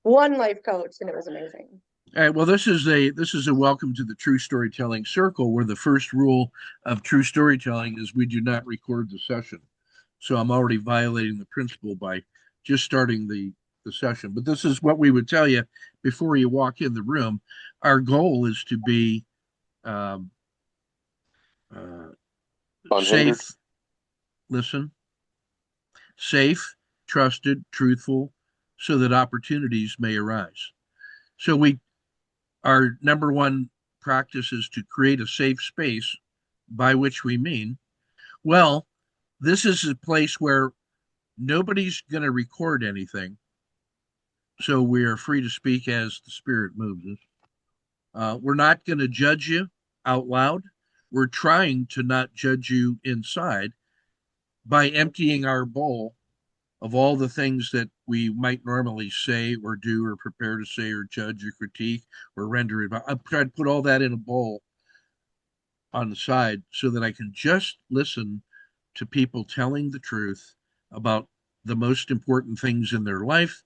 one life coach, and it was amazing. All right, well, this is a welcome to the True Storytelling Circle, where the first rule of true storytelling is we do not record the session. So I'm already violating the principle by just starting the session. But this is what we would tell you before you walk in the room. Our goal is to be um, uh, Unhindered. safe, listen, safe, trusted, truthful, so that opportunities may arise. So our number one practice is to create a safe space, by which we mean, well, this is a place where nobody's going to record anything. So we are free to speak as the Spirit moves us. We're not going to judge you out loud. We're trying to not judge you inside by emptying our bowl of all the things that we might normally say or do or prepare to say or judge or critique or render it. I'm trying to put all that in a bowl on the side so that I can just listen to people telling the truth about the most important things in their life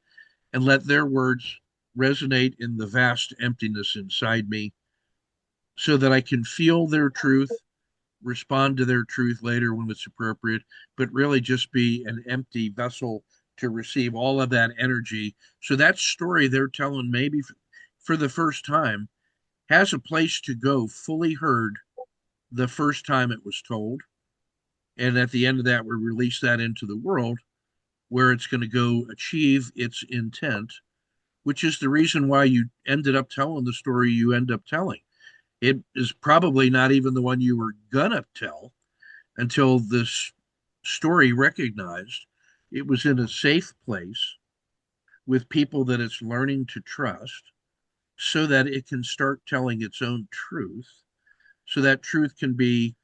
and let their words resonate in the vast emptiness inside me so that I can feel their truth, respond to their truth later when it's appropriate, but really just be an empty vessel to receive all of that energy. So that story they're telling maybe for the first time has a place to go fully heard the first time it was told. And at the end of that, we release that into the world where it's going to go achieve its intent, which is the reason why you ended up telling the story you end up telling. It is probably not even the one you were going to tell until this story recognized it was in a safe place with people that it's learning to trust so that it can start telling its own truth, so that truth can be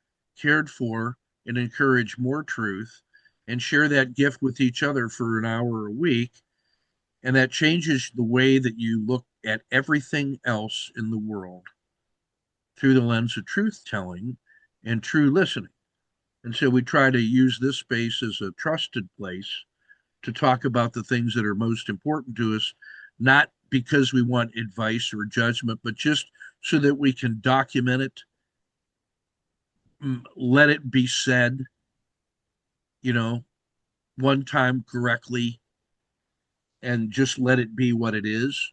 cared for and encourage more truth and share that gift with each other for an hour a week. And that changes the way that you look at everything else in the world through the lens of truth telling and true listening. And so we try to use this space as a trusted place to talk about the things that are most important to us, not because we want advice or judgment, but just so that we can document it, let it be said, you know, one time correctly, and just let it be what it is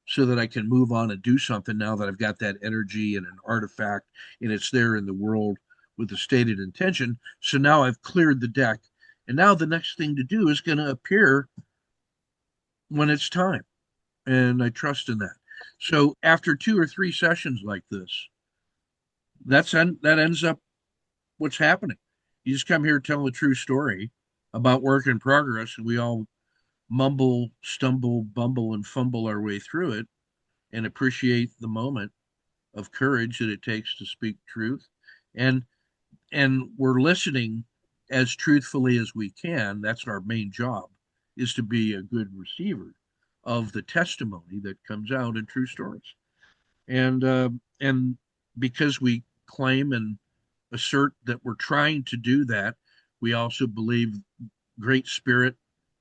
so that I can move on and do something now that I've got that energy and an artifact and it's there in the world with a stated intention. So now I've cleared the deck. And now the next thing to do is going to appear when it's time. And I trust in that. So after two or three sessions like this, that ends up what's happening. You just come here telling a true story about work in progress, and we all mumble, stumble, bumble, and fumble our way through it and appreciate the moment of courage that it takes to speak truth. And we're listening as truthfully as we can. That's our main job, is to be a good receiver of the testimony that comes out in true stories. And because we claim and assert that we're trying to do that, we also believe great spirit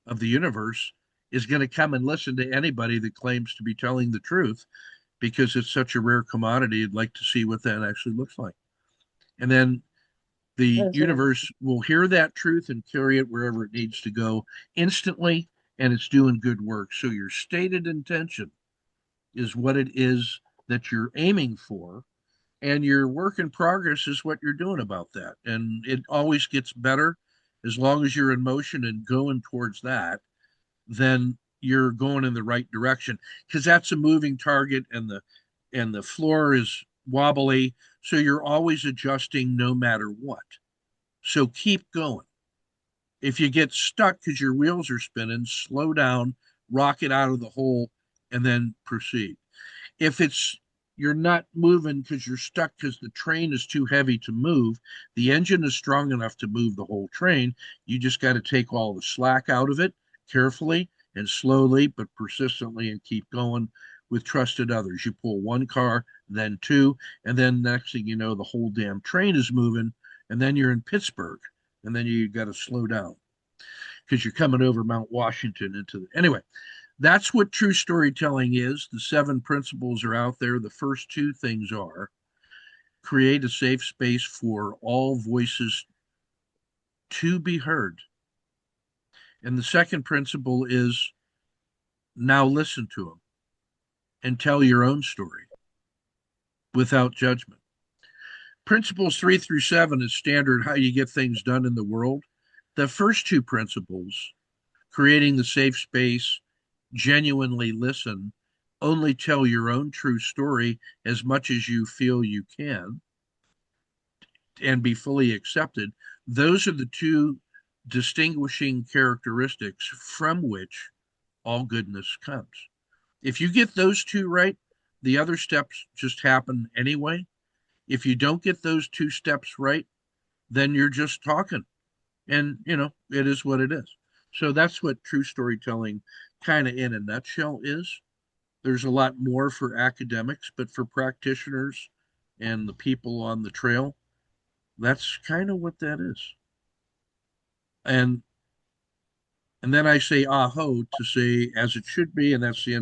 of the universe is going to come and listen to anybody that claims to be telling the truth because it's such a rare commodity. I'd like to see what that actually looks like. And then the That's right. universe will hear that truth and carry it wherever it needs to go instantly, and it's doing good work. So your stated intention is what it is that you're aiming for, and your work in progress is what you're doing about that. And it always gets better as long as you're in motion and going towards that, then you're going in the right direction because that's a moving target and the floor is wobbly, so you're always adjusting no matter what. So keep going. If you get stuck because your wheels are spinning, slow down, rock it out of the hole, and then proceed. If it's you're not moving because you're stuck because the train is too heavy to move, the engine is strong enough to move the whole train. You just got to take all the slack out of it carefully and slowly but persistently and keep going with trusted others. You pull one car, then two, and then next thing you know, the whole damn train is moving, and then you're in Pittsburgh, and then you got to slow down because you're coming over Mount Washington into the anyway. That's what true storytelling is. The seven principles are out there. The first two things are create a safe space for all voices to be heard. And the second principle is now listen to them and tell your own story without judgment. Principles 3 through 7 is standard how you get things done in the world. The first two principles, creating the safe space, genuinely listen, only tell your own true story as much as you feel you can, and be fully accepted. Those are the two distinguishing characteristics from which all goodness comes. If you get those two right, the other steps just happen anyway. If you don't get those two steps right, then you're just talking. And, it is what it is. So that's what true storytelling kind of in a nutshell is. There's a lot more for academics, but for practitioners and the people on the trail, that's kind of what that is. And and then I say aho to say as it should be, and that's the end.